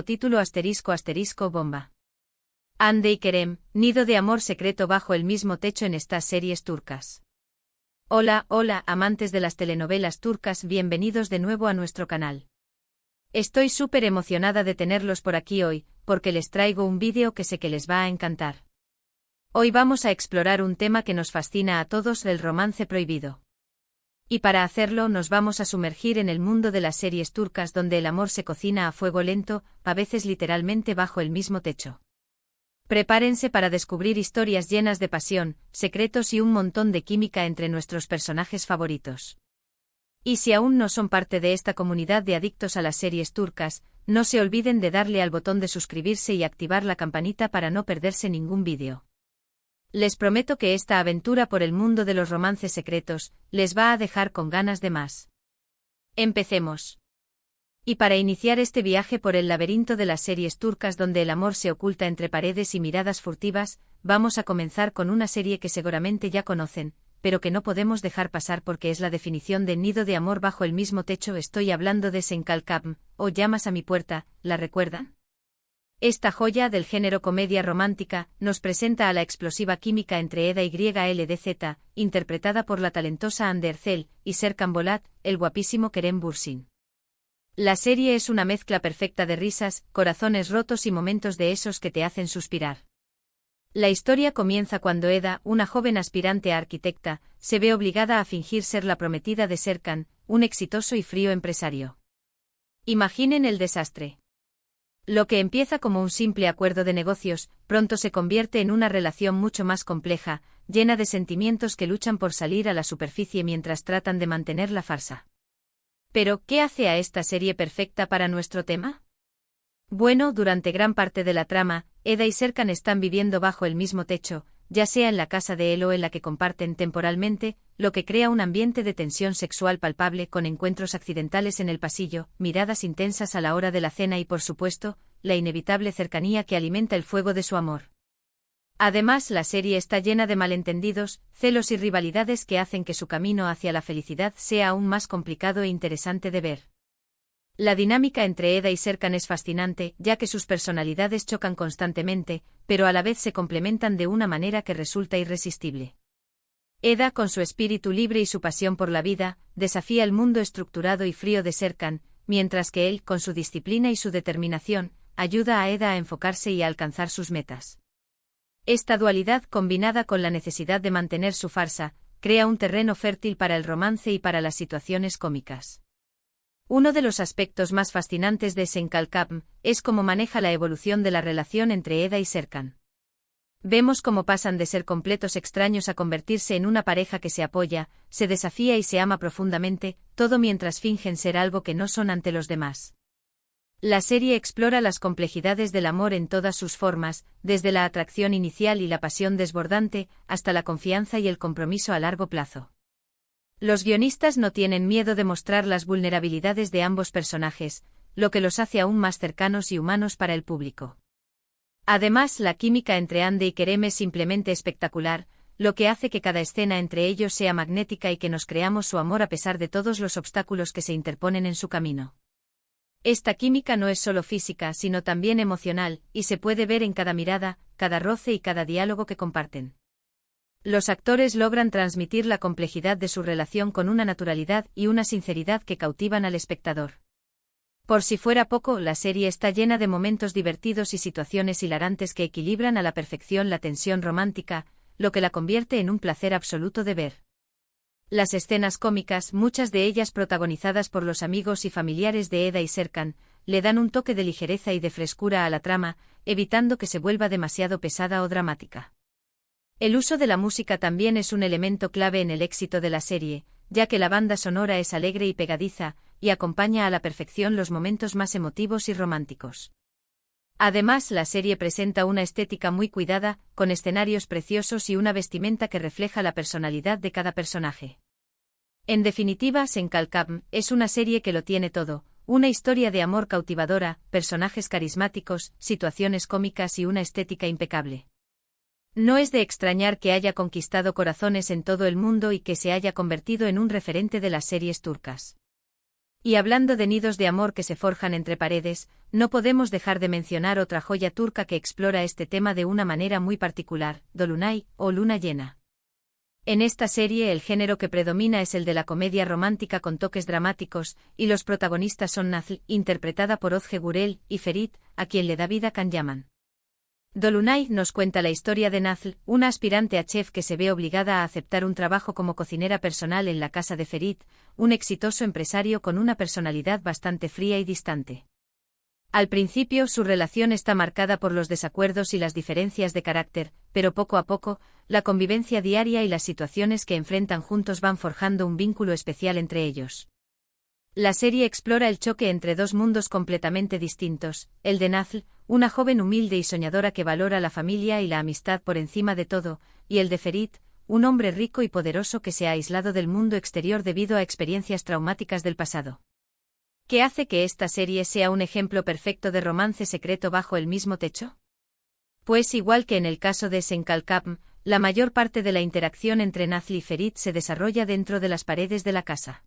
Título bomba. Hande y Kerem, nido de amor secreto bajo el mismo techo en estas series turcas. Hola, amantes de las telenovelas turcas, bienvenidos de nuevo a nuestro canal. Estoy súper emocionada de tenerlos por aquí hoy, porque les traigo un vídeo que sé que les va a encantar. Hoy vamos a explorar un tema que nos fascina a todos, el romance prohibido. Y para hacerlo nos vamos a sumergir en el mundo de las series turcas donde el amor se cocina a fuego lento, a veces literalmente bajo el mismo techo. Prepárense para descubrir historias llenas de pasión, secretos y un montón de química entre nuestros personajes favoritos. Y si aún no son parte de esta comunidad de adictos a las series turcas, no se olviden de darle al botón de suscribirse y activar la campanita para no perderse ningún vídeo. Les prometo que esta aventura por el mundo de los romances secretos les va a dejar con ganas de más. Empecemos. Y para iniciar este viaje por el laberinto de las series turcas donde el amor se oculta entre paredes y miradas furtivas, vamos a comenzar con una serie que seguramente ya conocen, pero que no podemos dejar pasar porque es la definición de nido de amor bajo el mismo techo. Estoy hablando de Sen Kalkapm, o Llamas a mi puerta, ¿la recuerdan? Esta joya del género comedia romántica nos presenta a la explosiva química entre Eda YLDZ, interpretada por la talentosa Hande Erçel, y Serkan Bolat, el guapísimo Kerem Bürsin. La serie es una mezcla perfecta de risas, corazones rotos y momentos de esos que te hacen suspirar. La historia comienza cuando Eda, una joven aspirante a arquitecta, se ve obligada a fingir ser la prometida de Serkan, un exitoso y frío empresario. Imaginen el desastre. Lo que empieza como un simple acuerdo de negocios, pronto se convierte en una relación mucho más compleja, llena de sentimientos que luchan por salir a la superficie mientras tratan de mantener la farsa. Pero, ¿qué hace a esta serie perfecta para nuestro tema? Bueno, durante gran parte de la trama, Eda y Serkan están viviendo bajo el mismo techo, ya sea en la casa de él o en la que comparten temporalmente, lo que crea un ambiente de tensión sexual palpable con encuentros accidentales en el pasillo, miradas intensas a la hora de la cena y por supuesto, la inevitable cercanía que alimenta el fuego de su amor. Además, la serie está llena de malentendidos, celos y rivalidades que hacen que su camino hacia la felicidad sea aún más complicado e interesante de ver. La dinámica entre Eda y Serkan es fascinante, ya que sus personalidades chocan constantemente, pero a la vez se complementan de una manera que resulta irresistible. Eda, con su espíritu libre y su pasión por la vida, desafía el mundo estructurado y frío de Serkan, mientras que él, con su disciplina y su determinación, ayuda a Eda a enfocarse y a alcanzar sus metas. Esta dualidad, combinada con la necesidad de mantener su farsa, crea un terreno fértil para el romance y para las situaciones cómicas. Uno de los aspectos más fascinantes de Sen Kalkapm es cómo maneja la evolución de la relación entre Eda y Serkan. Vemos cómo pasan de ser completos extraños a convertirse en una pareja que se apoya, se desafía y se ama profundamente, todo mientras fingen ser algo que no son ante los demás. La serie explora las complejidades del amor en todas sus formas, desde la atracción inicial y la pasión desbordante, hasta la confianza y el compromiso a largo plazo. Los guionistas no tienen miedo de mostrar las vulnerabilidades de ambos personajes, lo que los hace aún más cercanos y humanos para el público. Además, la química entre Hande y Kerem es simplemente espectacular, lo que hace que cada escena entre ellos sea magnética y que nos creamos su amor a pesar de todos los obstáculos que se interponen en su camino. Esta química no es solo física, sino también emocional, y se puede ver en cada mirada, cada roce y cada diálogo que comparten. Los actores logran transmitir la complejidad de su relación con una naturalidad y una sinceridad que cautivan al espectador. Por si fuera poco, la serie está llena de momentos divertidos y situaciones hilarantes que equilibran a la perfección la tensión romántica, lo que la convierte en un placer absoluto de ver. Las escenas cómicas, muchas de ellas protagonizadas por los amigos y familiares de Eda y Serkan, le dan un toque de ligereza y de frescura a la trama, evitando que se vuelva demasiado pesada o dramática. El uso de la música también es un elemento clave en el éxito de la serie, ya que la banda sonora es alegre y pegadiza, y acompaña a la perfección los momentos más emotivos y románticos. Además, la serie presenta una estética muy cuidada, con escenarios preciosos y una vestimenta que refleja la personalidad de cada personaje. En definitiva, Sen Kalkapm es una serie que lo tiene todo, una historia de amor cautivadora, personajes carismáticos, situaciones cómicas y una estética impecable. No es de extrañar que haya conquistado corazones en todo el mundo y que se haya convertido en un referente de las series turcas. Y hablando de nidos de amor que se forjan entre paredes, no podemos dejar de mencionar otra joya turca que explora este tema de una manera muy particular, Dolunay, o luna llena. En esta serie el género que predomina es el de la comedia romántica con toques dramáticos, y los protagonistas son Nazlı, interpretada por Özge Gürel, y Ferit, a quien le da vida Can Yaman. Dolunay nos cuenta la historia de Nazlı, una aspirante a chef que se ve obligada a aceptar un trabajo como cocinera personal en la casa de Ferit, un exitoso empresario con una personalidad bastante fría y distante. Al principio su relación está marcada por los desacuerdos y las diferencias de carácter, pero poco a poco, la convivencia diaria y las situaciones que enfrentan juntos van forjando un vínculo especial entre ellos. La serie explora el choque entre dos mundos completamente distintos, el de Nazlı, una joven humilde y soñadora que valora la familia y la amistad por encima de todo, y el de Ferit, un hombre rico y poderoso que se ha aislado del mundo exterior debido a experiencias traumáticas del pasado. ¿Qué hace que esta serie sea un ejemplo perfecto de romance secreto bajo el mismo techo? Pues igual que en el caso de Senkalkapm, la mayor parte de la interacción entre Nazlı y Ferit se desarrolla dentro de las paredes de la casa.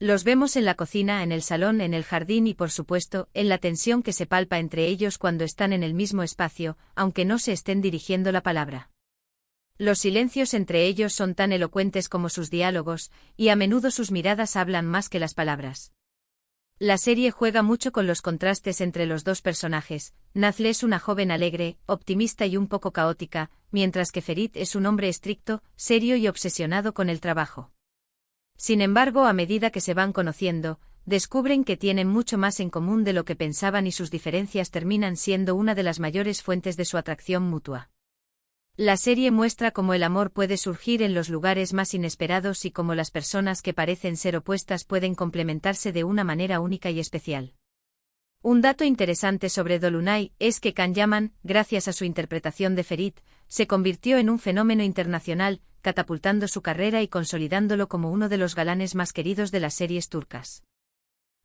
Los vemos en la cocina, en el salón, en el jardín y por supuesto, en la tensión que se palpa entre ellos cuando están en el mismo espacio, aunque no se estén dirigiendo la palabra. Los silencios entre ellos son tan elocuentes como sus diálogos, y a menudo sus miradas hablan más que las palabras. La serie juega mucho con los contrastes entre los dos personajes. Nazlı es una joven alegre, optimista y un poco caótica, mientras que Ferit es un hombre estricto, serio y obsesionado con el trabajo. Sin embargo, a medida que se van conociendo, descubren que tienen mucho más en común de lo que pensaban y sus diferencias terminan siendo una de las mayores fuentes de su atracción mutua. La serie muestra cómo el amor puede surgir en los lugares más inesperados y cómo las personas que parecen ser opuestas pueden complementarse de una manera única y especial. Un dato interesante sobre Dolunay es que Can Yaman, gracias a su interpretación de Ferit, se convirtió en un fenómeno internacional, catapultando su carrera y consolidándolo como uno de los galanes más queridos de las series turcas.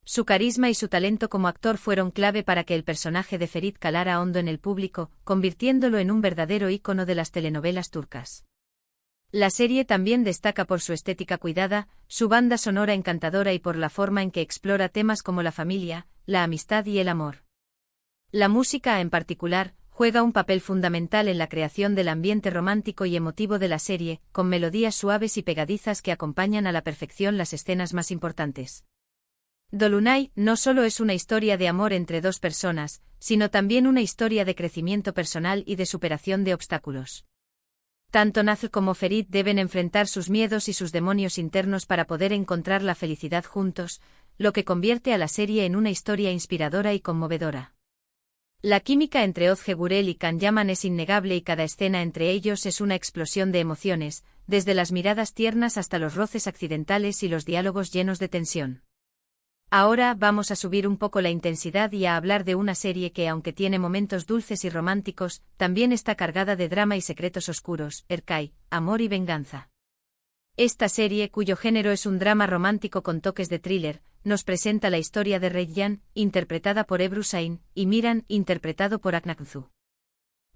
Su carisma y su talento como actor fueron clave para que el personaje de Ferit calara hondo en el público, convirtiéndolo en un verdadero ícono de las telenovelas turcas. La serie también destaca por su estética cuidada, su banda sonora encantadora y por la forma en que explora temas como la familia, la amistad y el amor. La música, en particular, juega un papel fundamental en la creación del ambiente romántico y emotivo de la serie, con melodías suaves y pegadizas que acompañan a la perfección las escenas más importantes. Dolunay no solo es una historia de amor entre dos personas, sino también una historia de crecimiento personal y de superación de obstáculos. Tanto Nazlı como Ferit deben enfrentar sus miedos y sus demonios internos para poder encontrar la felicidad juntos, lo que convierte a la serie en una historia inspiradora y conmovedora. La química entre Özge Gürel y Can Yaman es innegable y cada escena entre ellos es una explosión de emociones, desde las miradas tiernas hasta los roces accidentales y los diálogos llenos de tensión. Ahora vamos a subir un poco la intensidad y a hablar de una serie que, aunque tiene momentos dulces y románticos, también está cargada de drama y secretos oscuros, Erkay, Amor y Venganza. Esta serie, cuyo género es un drama romántico con toques de thriller, nos presenta la historia de Reyyan, interpretada por Ebru Şahin, y Miran, interpretado por Aknakzu.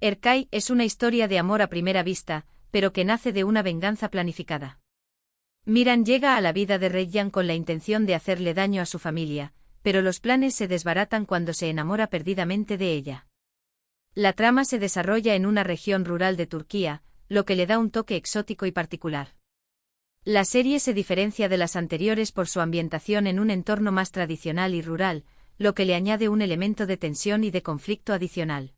Erkay es una historia de amor a primera vista, pero que nace de una venganza planificada. Miran llega a la vida de Reyyan con la intención de hacerle daño a su familia, pero los planes se desbaratan cuando se enamora perdidamente de ella. La trama se desarrolla en una región rural de Turquía, lo que le da un toque exótico y particular. La serie se diferencia de las anteriores por su ambientación en un entorno más tradicional y rural, lo que le añade un elemento de tensión y de conflicto adicional.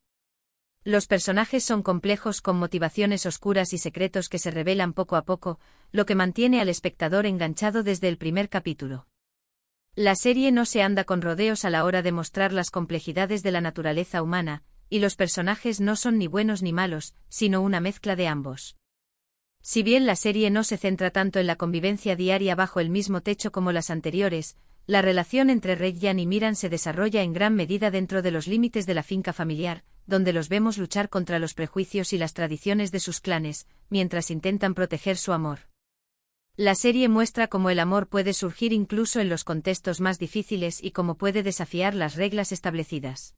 Los personajes son complejos con motivaciones oscuras y secretos que se revelan poco a poco, lo que mantiene al espectador enganchado desde el primer capítulo. La serie no se anda con rodeos a la hora de mostrar las complejidades de la naturaleza humana, y los personajes no son ni buenos ni malos, sino una mezcla de ambos. Si bien la serie no se centra tanto en la convivencia diaria bajo el mismo techo como las anteriores, la relación entre Reyyan y Miran se desarrolla en gran medida dentro de los límites de la finca familiar, donde los vemos luchar contra los prejuicios y las tradiciones de sus clanes, mientras intentan proteger su amor. La serie muestra cómo el amor puede surgir incluso en los contextos más difíciles y cómo puede desafiar las reglas establecidas.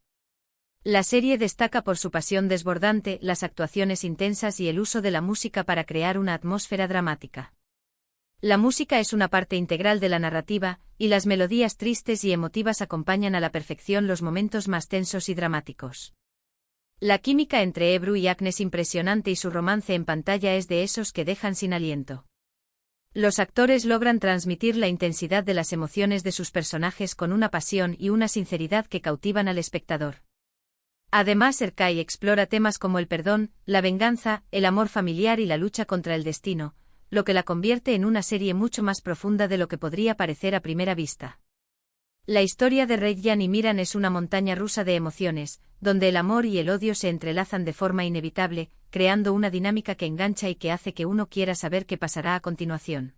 La serie destaca por su pasión desbordante, las actuaciones intensas y el uso de la música para crear una atmósfera dramática. La música es una parte integral de la narrativa, y las melodías tristes y emotivas acompañan a la perfección los momentos más tensos y dramáticos. La química entre Ebru y Agnes es impresionante y su romance en pantalla es de esos que dejan sin aliento. Los actores logran transmitir la intensidad de las emociones de sus personajes con una pasión y una sinceridad que cautivan al espectador. Además, Erkai explora temas como el perdón, la venganza, el amor familiar y la lucha contra el destino, lo que la convierte en una serie mucho más profunda de lo que podría parecer a primera vista. La historia de Reggian y Miran es una montaña rusa de emociones, donde el amor y el odio se entrelazan de forma inevitable, creando una dinámica que engancha y que hace que uno quiera saber qué pasará a continuación.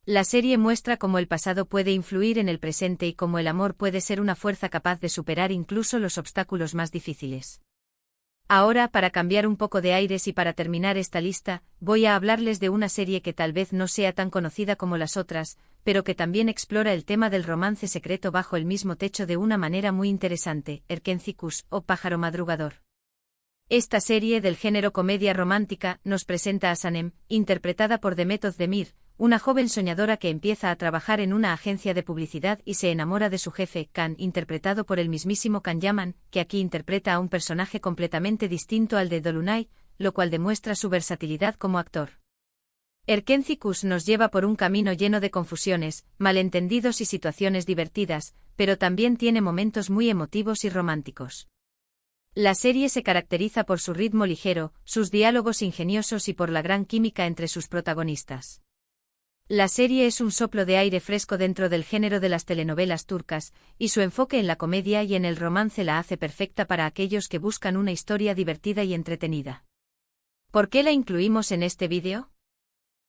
La serie muestra cómo el pasado puede influir en el presente y cómo el amor puede ser una fuerza capaz de superar incluso los obstáculos más difíciles. Ahora, para cambiar un poco de aires y para terminar esta lista, voy a hablarles de una serie que tal vez no sea tan conocida como las otras, pero que también explora el tema del romance secreto bajo el mismo techo de una manera muy interesante, Erkenzicus, o Pájaro Madrugador. Esta serie del género comedia romántica nos presenta a Sanem, interpretada por Demet Özdemir, una joven soñadora que empieza a trabajar en una agencia de publicidad y se enamora de su jefe, Can, interpretado por el mismísimo Can Yaman, que aquí interpreta a un personaje completamente distinto al de Dolunay, lo cual demuestra su versatilidad como actor. Erkenzicus nos lleva por un camino lleno de confusiones, malentendidos y situaciones divertidas, pero también tiene momentos muy emotivos y románticos. La serie se caracteriza por su ritmo ligero, sus diálogos ingeniosos y por la gran química entre sus protagonistas. La serie es un soplo de aire fresco dentro del género de las telenovelas turcas, y su enfoque en la comedia y en el romance la hace perfecta para aquellos que buscan una historia divertida y entretenida. ¿Por qué la incluimos en este vídeo?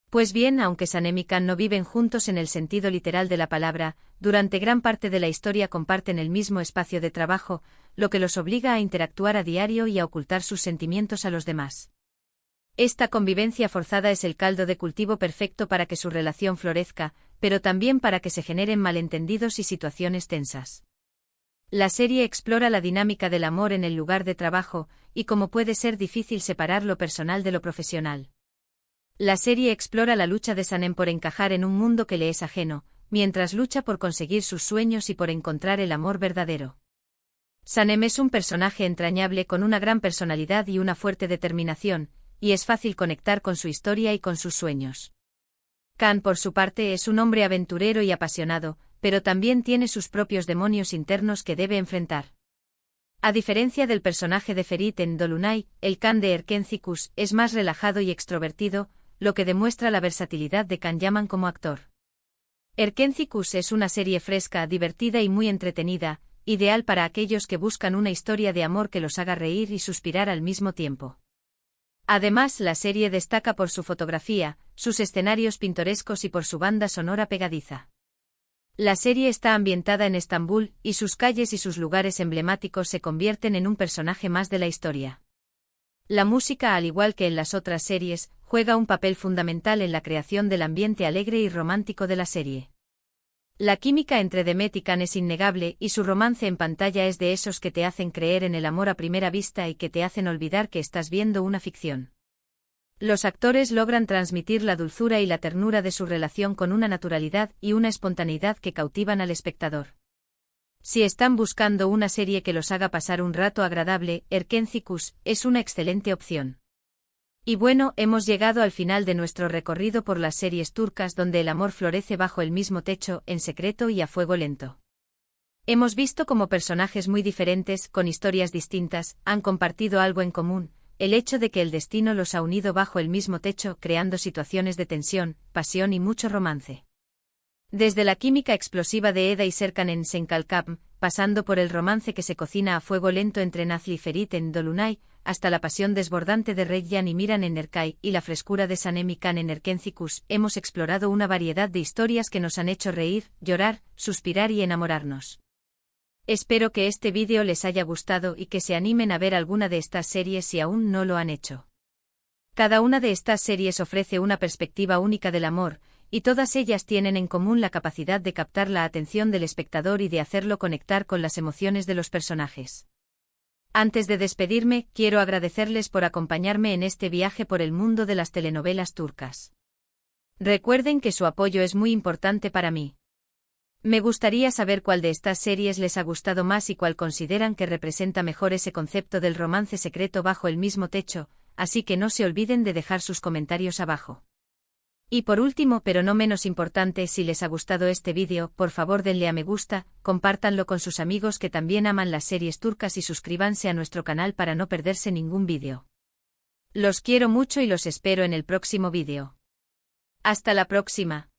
Pues bien, aunque Sanem y Can no viven juntos en el sentido literal de la palabra, durante gran parte de la historia comparten el mismo espacio de trabajo, lo que los obliga a interactuar a diario y a ocultar sus sentimientos a los demás. Esta convivencia forzada es el caldo de cultivo perfecto para que su relación florezca, pero también para que se generen malentendidos y situaciones tensas. La serie explora la dinámica del amor en el lugar de trabajo, y cómo puede ser difícil separar lo personal de lo profesional. La serie explora la lucha de Sanem por encajar en un mundo que le es ajeno, mientras lucha por conseguir sus sueños y por encontrar el amor verdadero. Sanem es un personaje entrañable con una gran personalidad y una fuerte determinación, y es fácil conectar con su historia y con sus sueños. Can, por su parte, es un hombre aventurero y apasionado, pero también tiene sus propios demonios internos que debe enfrentar. A diferencia del personaje de Ferit en Dolunay, el Can de Erkenzicus es más relajado y extrovertido, lo que demuestra la versatilidad de Can Yaman como actor. Erkenzicus es una serie fresca, divertida y muy entretenida, ideal para aquellos que buscan una historia de amor que los haga reír y suspirar al mismo tiempo. Además, la serie destaca por su fotografía, sus escenarios pintorescos y por su banda sonora pegadiza. La serie está ambientada en Estambul, y sus calles y sus lugares emblemáticos se convierten en un personaje más de la historia. La música, al igual que en las otras series, juega un papel fundamental en la creación del ambiente alegre y romántico de la serie. La química entre Demet y Can es innegable y su romance en pantalla es de esos que te hacen creer en el amor a primera vista y que te hacen olvidar que estás viendo una ficción. Los actores logran transmitir la dulzura y la ternura de su relación con una naturalidad y una espontaneidad que cautivan al espectador. Si están buscando una serie que los haga pasar un rato agradable, Erkenzicus es una excelente opción. Y bueno, hemos llegado al final de nuestro recorrido por las series turcas donde el amor florece bajo el mismo techo, en secreto y a fuego lento. Hemos visto cómo personajes muy diferentes, con historias distintas, han compartido algo en común, el hecho de que el destino los ha unido bajo el mismo techo, creando situaciones de tensión, pasión y mucho romance. Desde la química explosiva de Eda y Serkan en Senkalkam, pasando por el romance que se cocina a fuego lento entre Nazli y Ferit en Dolunay, hasta la pasión desbordante de Reggian y Miran en Erkai y la frescura de Sanem y Can en Erkenzicus, hemos explorado una variedad de historias que nos han hecho reír, llorar, suspirar y enamorarnos. Espero que este vídeo les haya gustado y que se animen a ver alguna de estas series si aún no lo han hecho. Cada una de estas series ofrece una perspectiva única del amor, y todas ellas tienen en común la capacidad de captar la atención del espectador y de hacerlo conectar con las emociones de los personajes. Antes de despedirme, quiero agradecerles por acompañarme en este viaje por el mundo de las telenovelas turcas. Recuerden que su apoyo es muy importante para mí. Me gustaría saber cuál de estas series les ha gustado más y cuál consideran que representa mejor ese concepto del romance secreto bajo el mismo techo, así que no se olviden de dejar sus comentarios abajo. Y por último, pero no menos importante, si les ha gustado este vídeo, por favor denle a me gusta, compártanlo con sus amigos que también aman las series turcas y suscríbanse a nuestro canal para no perderse ningún vídeo. Los quiero mucho y los espero en el próximo vídeo. Hasta la próxima.